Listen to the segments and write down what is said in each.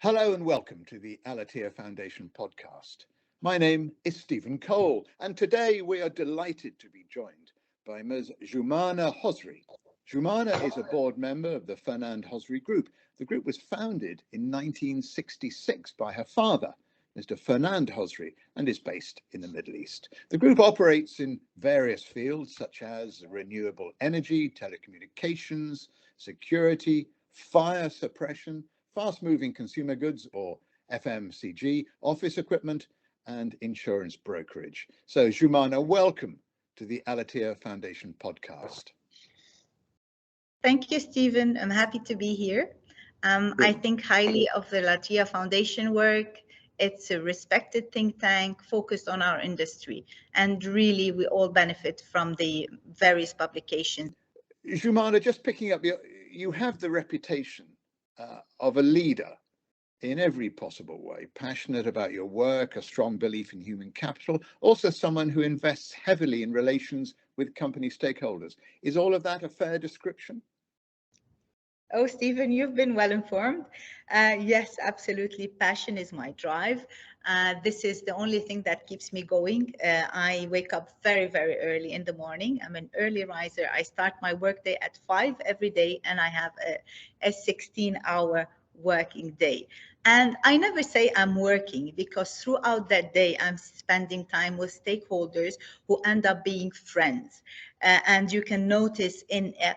Hello and welcome to the Al-Attiyah Foundation podcast. My name is Stephen Cole, and today we are delighted to be joined by Ms. Joumana Hosri. Joumana is a board member of the Fernand Hosri Group. The group was founded in 1966 by her father, Mr. Fernand Hosri, and is based in the Middle East. The group operates in various fields such as renewable energy, telecommunications, security, fire suppression, fast-moving consumer goods or FMCG, office equipment, and insurance brokerage. So, Joumana, welcome to the Al-Attiyah Foundation podcast. Thank you, Stephen. I'm happy to be here. I think highly of the Al-Attiyah Foundation work. It's a respected think tank focused on our industry, and really we all benefit from the various publications. Joumana, just picking up, you have the reputation of a leader in every possible way, passionate about your work, a strong belief in human capital, also someone who invests heavily in relations with company stakeholders. Is all of that a fair description? Oh, Stephen, you've been well informed. Yes, absolutely. Passion is my drive. This is the only thing that keeps me going. I wake up very, very early in the morning. I'm an early riser. I start my workday at 5 every day, and I have a 16-hour working day. And I never say I'm working, because throughout that day, I'm spending time with stakeholders who end up being friends. And you can notice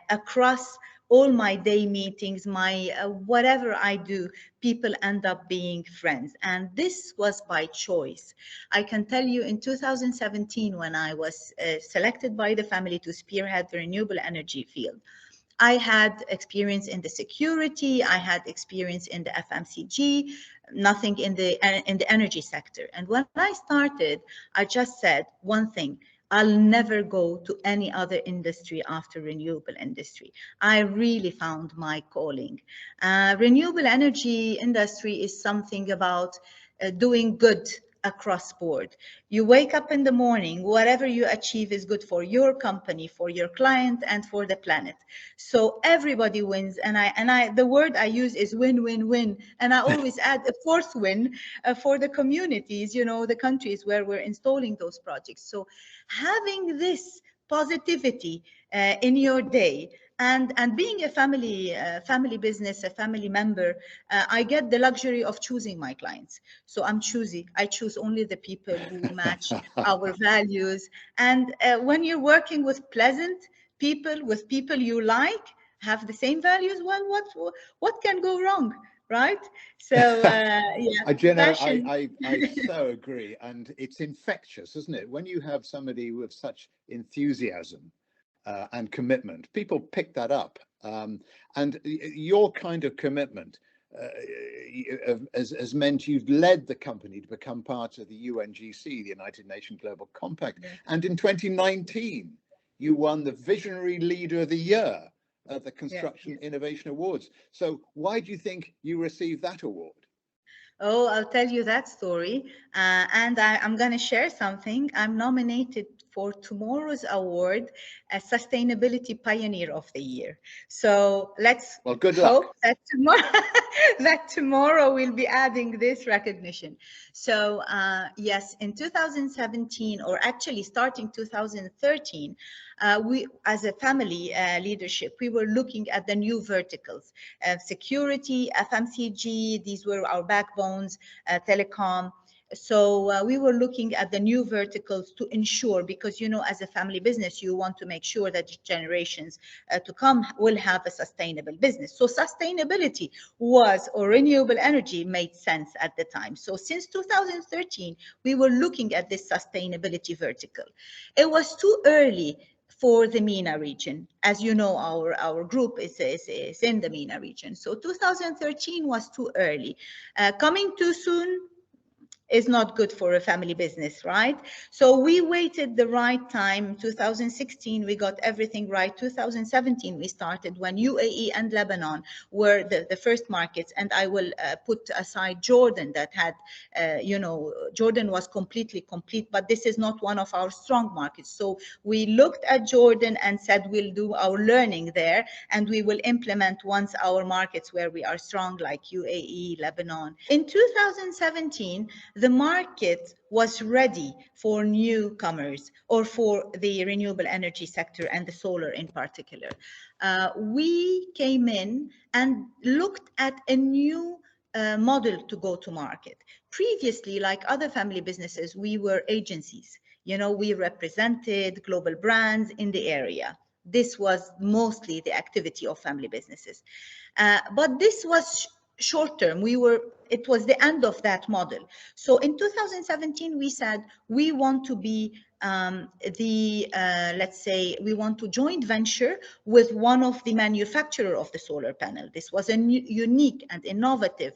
across all my day meetings, my whatever I do, people end up being friends. And this was by choice. I can tell you in 2017, when I was selected by the family to spearhead the renewable energy field, I had experience in the security, I had experience in the FMCG, nothing in the energy sector. And when I started, I just said one thing: I'll never go to any other industry after renewable industry. I really found my calling. Renewable energy industry is something about doing good across board. You wake up in the morning, whatever you achieve is good for your company, for your client, and for the planet. So everybody wins. And the word I use is win, win, win. And I always add a fourth win for the communities, the countries where we're installing those projects. So having this positivity in your day, and being a family business, a family member, I get the luxury of choosing my clients. So I'm choosy. I choose only the people who match our values. And when you're working with pleasant people, with people you like, have the same values, well, what can go wrong? Right? So I so agree, and it's infectious, isn't it? When you have somebody with such enthusiasm and commitment, people pick that up, and your kind of commitment has meant you've led the company to become part of the UNGC, the United Nations Global Compact, and in 2019 you won the Visionary Leader of the Year at the Construction Innovation Awards. So why do you think you received that award? Oh, I'll tell you that story. And I'm going to share something. I'm nominated for tomorrow's award as Sustainability Pioneer of the Year. So let's hope that tomorrow we'll be adding this recognition. So yes, in 2017, or actually starting 2013, we, as a family leadership, we were looking at the new verticals: security, FMCG. These were our backbones, telecom. So we were looking at the new verticals to ensure, because as a family business, you want to make sure that generations to come will have a sustainable business. So sustainability or renewable energy made sense at the time. So since 2013, we were looking at this sustainability vertical. It was too early for the MENA region. As you know, our group is in the MENA region. So 2013 was too early. Coming too soon? is not good for a family business, right? So we waited the right time. 2016, we got everything right. 2017, we started when UAE and Lebanon were the first markets. And I will put aside Jordan that had, Jordan was completely complete, but this is not one of our strong markets. So we looked at Jordan and said, we'll do our learning there and we will implement once our markets where we are strong, like UAE, Lebanon. In 2017, the market was ready for newcomers or for the renewable energy sector and the solar in particular. We came in and looked at a new model to go to market. Previously, like other family businesses, we were agencies. We represented global brands in the area. This was mostly the activity of family businesses. But this was short term. It was the end of that model. So in 2017, we said we want to be let's say we want to joint venture with one of the manufacturer of the solar panel. This was a unique and innovative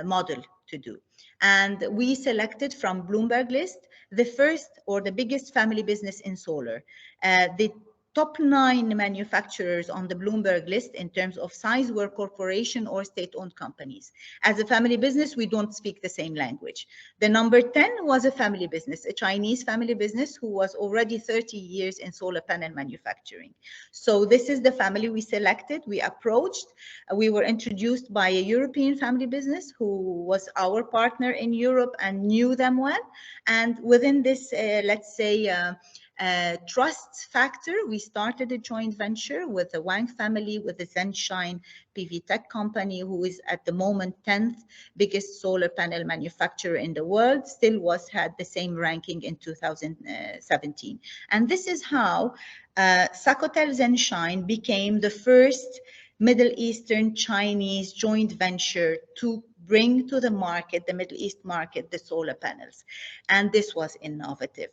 model to do. And we selected from Bloomberg list the first or the biggest family business in solar. The top 9 manufacturers on the Bloomberg list in terms of size were corporation or state-owned companies. As a family business, we don't speak the same language. The number 10 was a family business, a Chinese family business who was already 30 years in solar panel manufacturing. So this is the family we selected, we approached. We were introduced by a European family business who was our partner in Europe and knew them well. And within this, let's say, trust factor, we started a joint venture with the Wang family, with the Zenshine PV Tech company, who is at the moment 10th biggest solar panel manufacturer in the world, still had the same ranking in 2017. And this is how Sacotel Zenshine became the first Middle Eastern Chinese joint venture to bring to the market, the Middle East market, the solar panels. And this was innovative.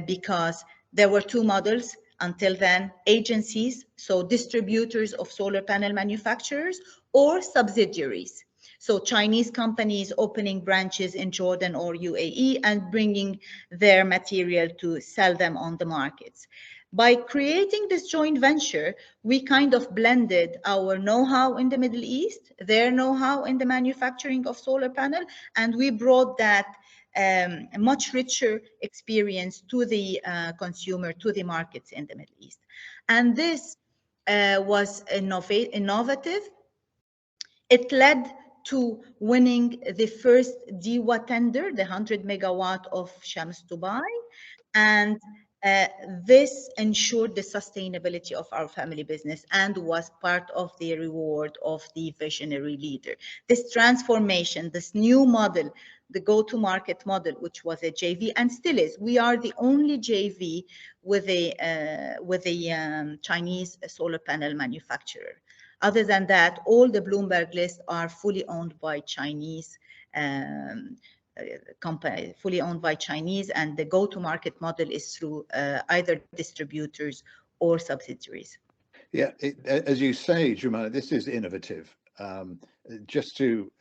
Because there were 2 models until then: agencies, so distributors of solar panel manufacturers, or subsidiaries. So Chinese companies opening branches in Jordan or UAE and bringing their material to sell them on the markets. By creating this joint venture, we kind of blended our know-how in the Middle East, their know-how in the manufacturing of solar panel, and we brought that a much richer experience to the consumer, to the markets in the Middle East. And this was innovative. It led to winning the first DEWA tender, the 100 megawatt of Shams Dubai. And this ensured the sustainability of our family business and was part of the reward of the visionary leader. This transformation, this new model, the go-to-market model, which was a JV and still is. We are the only JV with a Chinese solar panel manufacturer. Other than that, all the Bloomberg lists are fully owned by Chinese company, fully owned by Chinese, and the go-to-market model is through either distributors or subsidiaries. Yeah, as you say, Joumana, this is innovative. Just to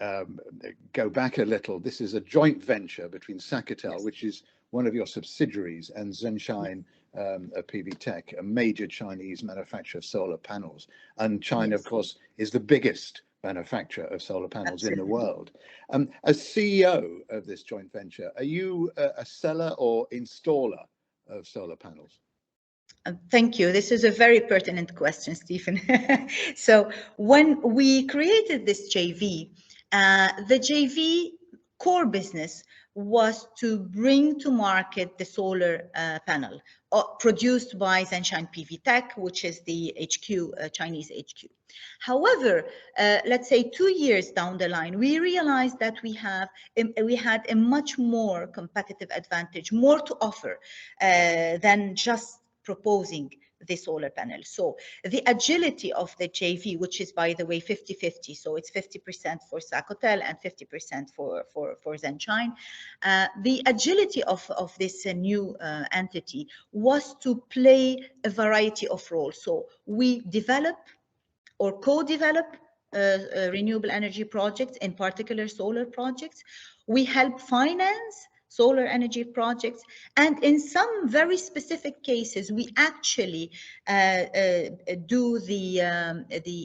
go back a little, this is a joint venture between Sacotel, yes, which is one of your subsidiaries, and Zenshine PV Tech, a major Chinese manufacturer of solar panels. And China, yes, of course, is the biggest manufacturer of solar panels, absolutely, in the world. As CEO of this joint venture, are you a seller or installer of solar panels? Thank you. This is a very pertinent question, Stephen. So when we created this JV, the JV core business was to bring to market the solar panel produced by Zenshine PV Tech, which is the HQ, Chinese HQ. However, let's say 2 years down the line, we realized that we had a much more competitive advantage, more to offer than just proposing the solar panel. So the agility of the JV, which is, by the way, 50-50, so it's 50% for Sacotel and 50% for Zenshine, the agility of this new entity was to play a variety of roles. So we develop or co-develop renewable energy projects, in particular solar projects. We help finance solar energy projects, and in some very specific cases, we actually do the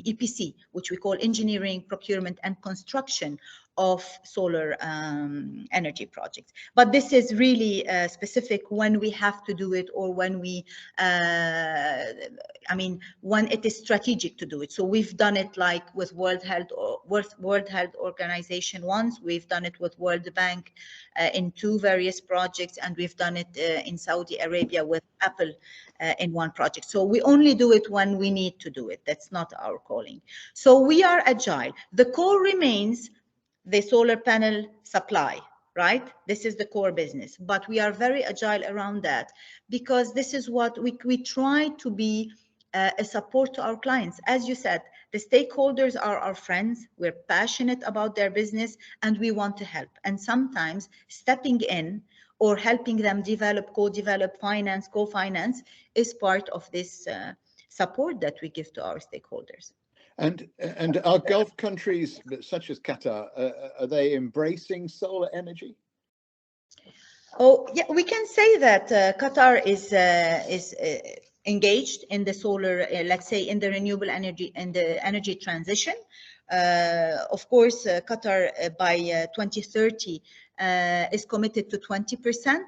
EPC, which we call engineering, procurement, and construction of solar energy projects. But this is really specific when we have to do it, or when we, I mean, when it is strategic to do it. So we've done it like with World Health Organization once. We've done it with World Bank in 2 various projects, and we've done it in Saudi Arabia with Apple in 1 project. So we only do it when we need to do it. That's not our calling. So we are agile. The core remains the solar panel supply, right? This is the core business, but we are very agile around that, because this is what we try to be a support to our clients. As you said, the stakeholders are our friends. We're passionate about their business, and we want to help. And sometimes stepping in or helping them develop, co-develop, finance, co-finance is part of this support that we give to our stakeholders. And are Gulf countries such as Qatar, are they embracing solar energy? Oh, yeah, we can say that Qatar is engaged in the solar, let's say, in the renewable energy and the energy transition. Of course, Qatar by 2030 is committed to 20%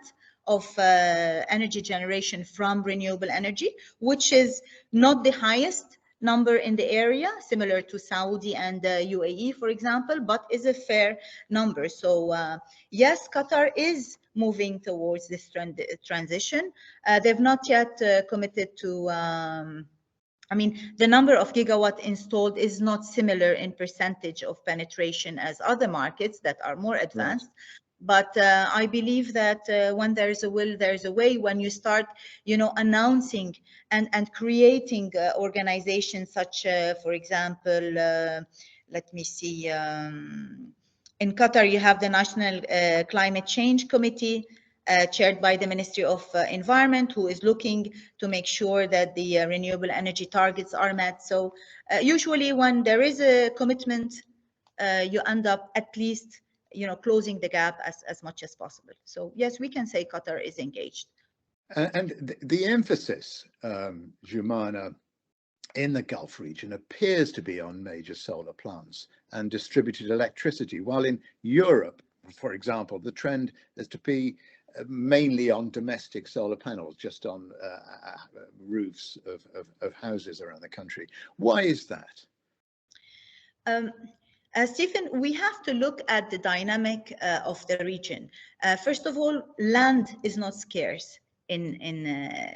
of energy generation from renewable energy, which is not the highest number in the area, similar to Saudi and UAE, for example, but is a fair number. So yes, Qatar is moving towards this transition. They've not yet committed to, I mean, the number of gigawatt installed is not similar in percentage of penetration as other markets that are more advanced. Right. But I believe that when there is a will, there is a way. When you start, you know, announcing and creating organizations such, for example, let me see, in Qatar, you have the National Climate Change Committee, chaired by the Ministry of Environment, who is looking to make sure that the renewable energy targets are met. So usually when there is a commitment, you end up at least, you know, closing the gap as much as possible. So yes, we can say Qatar is engaged. And the emphasis, Joumana, in the Gulf region appears to be on major solar plants and distributed electricity, while in Europe, for example, the trend is to be mainly on domestic solar panels, just on roofs of houses around the country. Why is that? Stephen, we have to look at the dynamic of the region. First of all, land is not scarce in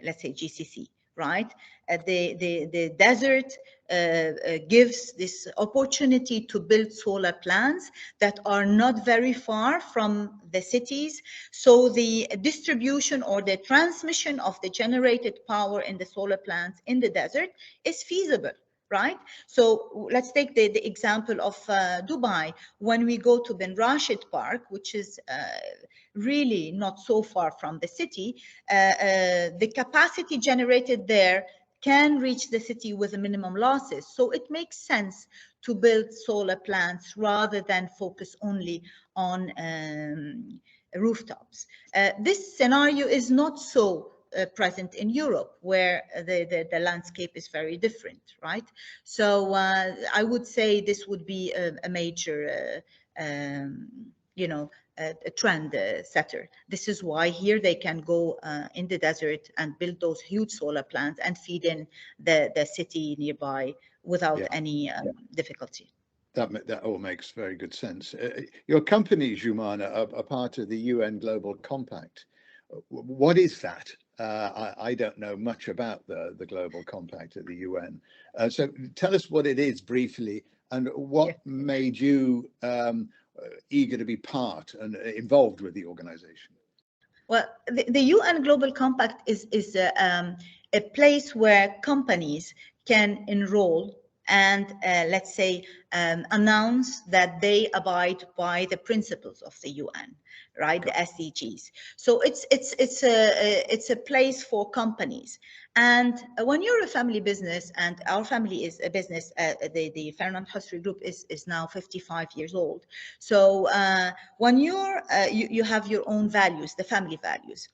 let's say GCC, right? The desert gives this opportunity to build solar plants that are not very far from the cities. So the distribution or the transmission of the generated power in the solar plants in the desert is feasible. Right? So let's take the example of Dubai. When we go to Bin Rashid Park, which is really not so far from the city, the capacity generated there can reach the city with minimum losses. So it makes sense to build solar plants rather than focus only on rooftops. This scenario is not so present in Europe, where the landscape is very different, right? So I would say this would be a major, you know, a trend setter. This is why here they can go in the desert and build those huge solar plants and feed in the city nearby without any difficulty. That all makes very good sense. Your company, Joumana, are part of the UN Global Compact. What is that? I don't know much about the Global Compact at the UN. So tell us what it is briefly, and what made you eager to be part and involved with the organization. Well, the UN Global Compact is a place where companies can enroll and let's say announce that they abide by the principles of the UN, right? The SDGs. So it's a place for companies. And when you're a family business, and our family is a business, the Fernand Hosri Group is now 55 years old. So when you have your own values, the family values.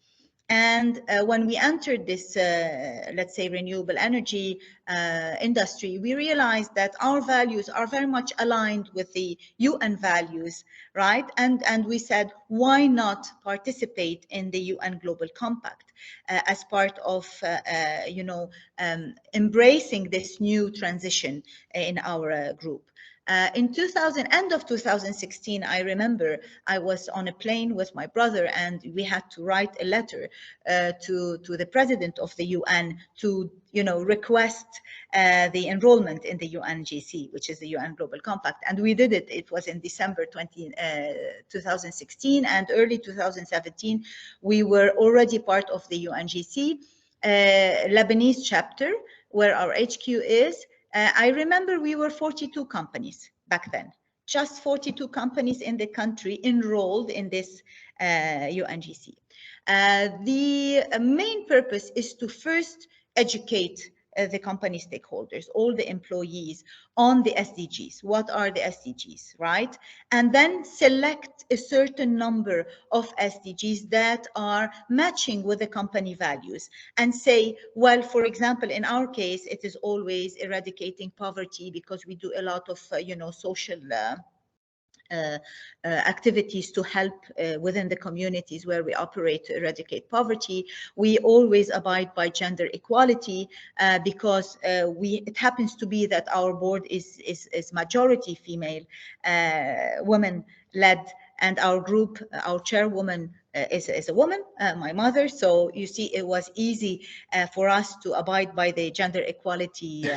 And when we entered this, let's say, renewable energy industry, we realized that our values are very much aligned with the UN values, right? And we said, why not participate in the UN Global Compact as part of, embracing this new transition in our group. In end of 2016, I remember I was on a plane with my brother, and we had to write a letter to the president of the UN to, request the enrollment in the UNGC, which is the UN Global Compact. And we did it. It was in December 2016, and early 2017, we were already part of the UNGC Lebanese chapter, where our HQ is. I remember we were 42 companies back then, just 42 companies in the country enrolled in this UNGC. The main purpose is to first educate the company stakeholders, all the employees, on the SDGs. What are the SDGs, right? And then select a certain number of SDGs that are matching with the company values, and say, well, for example, in our case, it is always eradicating poverty, because we do a lot of, social activities to help within the communities where we operate to eradicate poverty. We always abide by gender equality because it happens to be that our board is majority female, women led, and our group, our chairwoman is a woman, my mother. So you see, it was easy for us to abide by the gender equality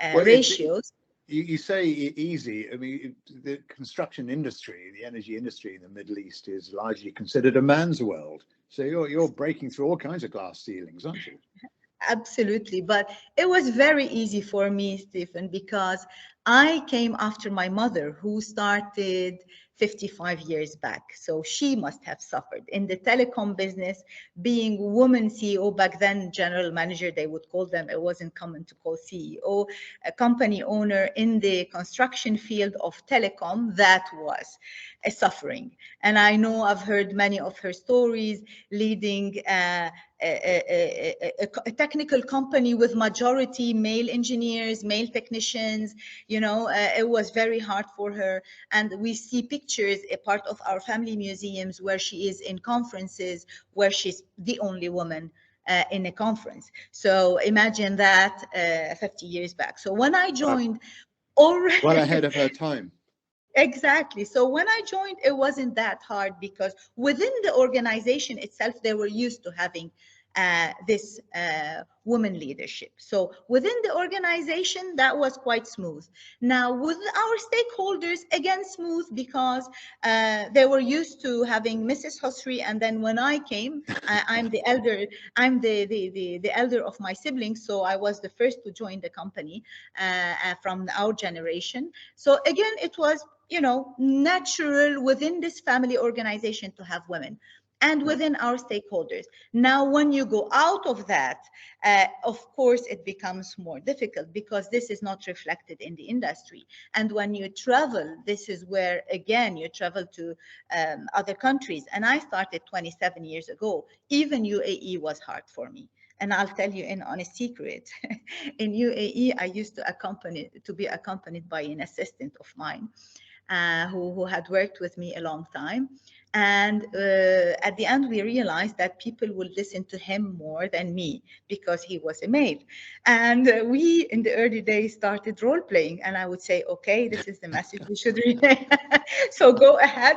Well, ratios. You say easy. I mean, the construction industry, the energy industry in the Middle East is largely considered a man's world. So you're breaking through all kinds of glass ceilings, aren't you? Absolutely. But it was very easy for me, Stephen, because I came after my mother, who started 55 years back. So she must have suffered in the telecom business, being woman CEO back then, general manager, they would call them. It wasn't common to call CEO, a company owner in the construction field of telecom. That was a suffering. And I know I've heard many of her stories, leading a technical company with majority male engineers, male technicians. It was very hard for her. And we see pictures, a part of our family museums, where she is in conferences, where she's the only woman in a conference. So imagine that 50 years back. So when I joined, already well ahead of her time. Exactly. So when I joined, it wasn't that hard, because within the organization itself, they were used to having this woman leadership. So within the organization, that was quite smooth. Now with our stakeholders, again, smooth, because they were used to having Mrs. Hosri. And then when I came, I'm the elder. I'm the elder of my siblings. So I was the first to join the company from our generation. So again, it was, natural within this family organization to have women, and within our stakeholders. Now, when you go out of that, of course, it becomes more difficult, because this is not reflected in the industry. And when you travel, this is where, again, you travel to other countries. And I started 27 years ago. Even UAE was hard for me. And I'll tell you in honest secret, in UAE, I used to be accompanied by an assistant of mine, who had worked with me a long time. And at the end, we realized that people would listen to him more than me, because he was a male. And we, in the early days, started role playing. And I would say, okay, this is the message we should relay. So go ahead,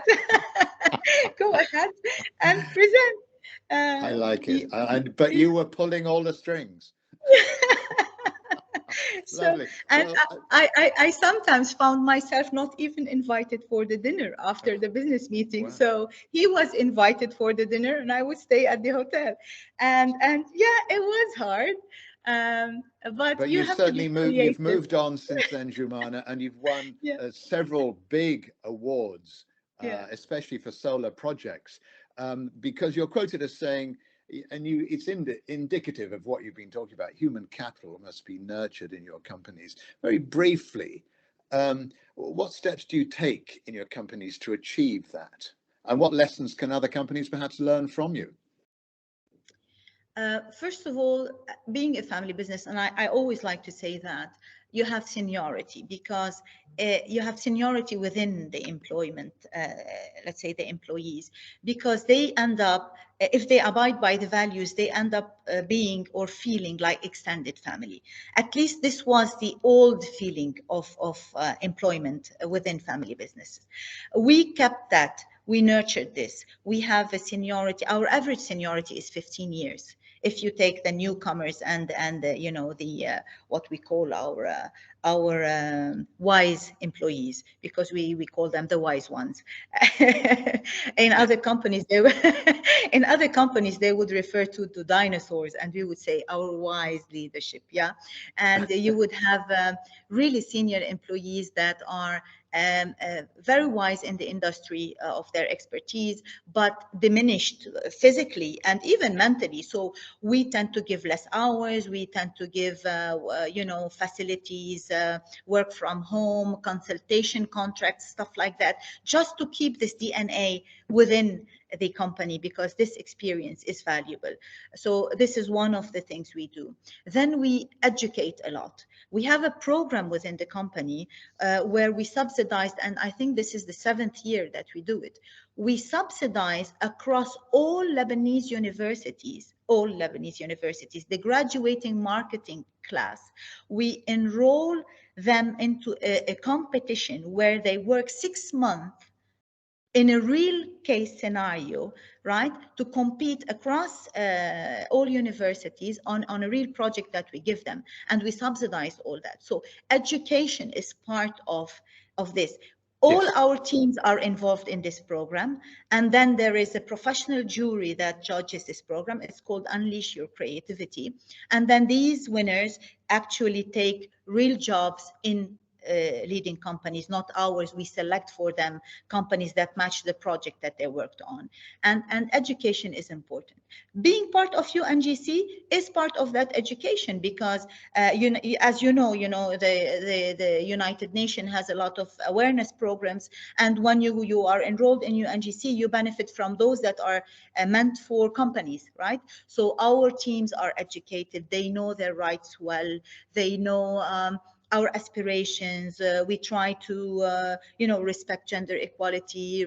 go ahead and present. I like it. But you were pulling all the strings. So, and I sometimes found myself not even invited for the dinner after the business meeting. Wow. So he was invited for the dinner, and I would stay at the hotel. And yeah, it was hard. Um, but But you you've have to be certainly you've creative. moved on since then, Joumana, and you've won Yeah, several big awards, yeah. especially for solar projects, because you're quoted as saying, and it's indicative of what you've been talking about. Human capital must be nurtured in your companies. Very briefly, what steps do you take in your companies to achieve that, and what lessons can other companies perhaps learn from you? First of all, being a family business, and I always like to say that you have seniority because you have seniority within the employment, let's say the employees, because they end up, if they abide by the values, they end up being or feeling like extended family. At least this was the old feeling of employment within family businesses. We kept that. We nurtured this. We have a seniority. Our average seniority is 15 years. If you take the newcomers and you know the what we call our wise employees, because we call them the wise ones. In other companies they in other companies they would refer to dinosaurs, and we would say our wise leadership. Yeah, and you would have really senior employees that are very wise in the industry of their expertise, but diminished physically and even mentally. So we tend to give less hours. We tend to give, you know, facilities, work from home, consultation contracts, stuff like that, just to keep this DNA within the company, because this experience is valuable. So this is one of the things we do. Then we educate a lot. We have a program within the company where we subsidized, and I think this is the 7th year that we do it. We subsidize across all Lebanese universities, the graduating marketing class. We enroll them into a competition where they work 6 months in a real case scenario, right, to compete across all universities on a real project that we give them, and we subsidize all that. So education is part of this. All Yes. our teams are involved in this program, and then there is a professional jury that judges this program. It's called Unleash Your Creativity, and then these winners actually take real jobs in leading companies, not ours. We select for them companies that match the project that they worked on. And education is important. Being part of UNGC is part of that education, because you know, as you know, the United Nations has a lot of awareness programs, and when you are enrolled in UNGC, you benefit from those that are meant for companies, right? So our teams are educated. They know their rights well. They know our aspirations. We try to, you know, respect gender equality,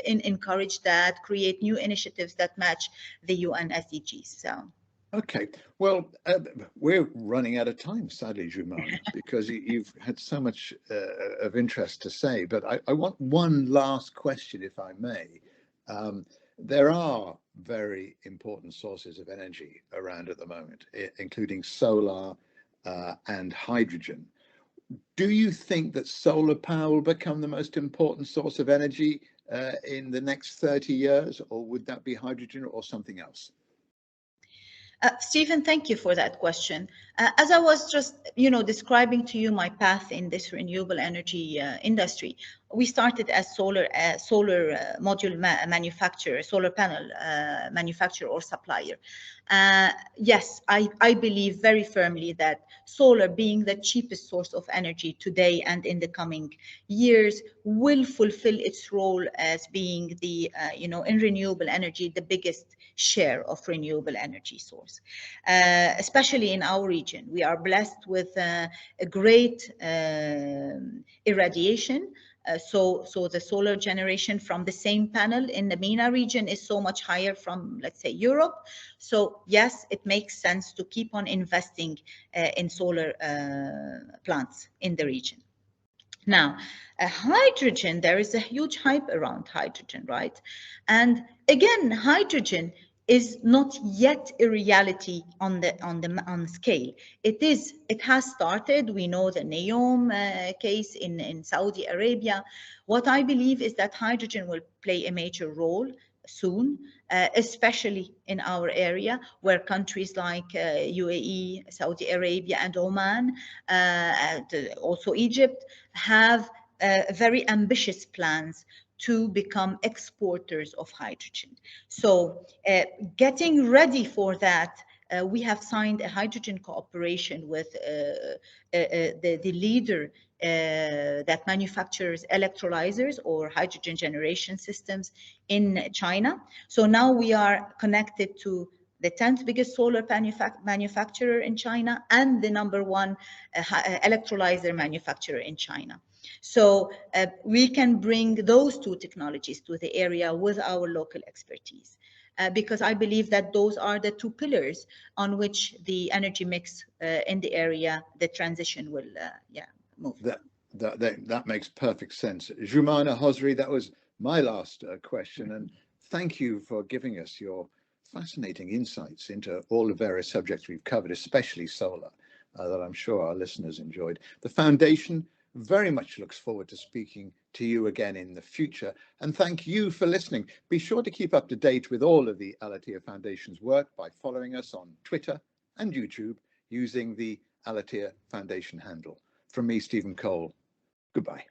encourage that, create new initiatives that match the UN SDGs. So. Okay, well, we're running out of time, sadly, Joumana, because you've had so much of interest to say. But I want one last question, if I may. There are very important sources of energy around at the moment, including solar and hydrogen. Do you think that solar power will become the most important source of energy in the next 30 years, or would that be hydrogen or something else? Stephen, thank you for that question. As I was just, you know, describing to you my path in this renewable energy industry, we started as solar module manufacturer, solar panel manufacturer or supplier. Yes, I believe very firmly that solar, being the cheapest source of energy today and in the coming years, will fulfill its role as being the, you know, in renewable energy, the biggest share of renewable energy source. Especially in our region, we are blessed with a great irradiation. So the solar generation from the same panel in the MENA region is so much higher from, let's say, Europe. So yes, it makes sense to keep on investing in solar plants in the region. Now, hydrogen, there is a huge hype around hydrogen, right? And again, hydrogen is not yet a reality on scale. It has started. We know the NEOM case in Saudi Arabia. What I believe is that hydrogen will play a major role soon, especially in our area, where countries like UAE, Saudi Arabia, and Oman, and also Egypt, have very ambitious plans to become exporters of hydrogen. So getting ready for that, we have signed a hydrogen cooperation with the leader that manufactures electrolyzers or hydrogen generation systems in China. So now we are connected to the 10th biggest solar manufacturer in China and the #1 electrolyzer manufacturer in China. So we can bring those two technologies to the area with our local expertise. Because I believe that those are the two pillars on which the energy mix in the area, the transition will move. That makes perfect sense. Joumana Hosri, that was my last question, and thank you for giving us your fascinating insights into all the various subjects we've covered, especially solar, that I'm sure our listeners enjoyed. The Foundation very much looks forward to speaking to you again in the future, and thank you for listening. Be sure to keep up to date with all of the Al-Attiyah Foundation's work by following us on Twitter and YouTube using the Al-Attiyah Foundation handle. From me, Stephen Cole, goodbye.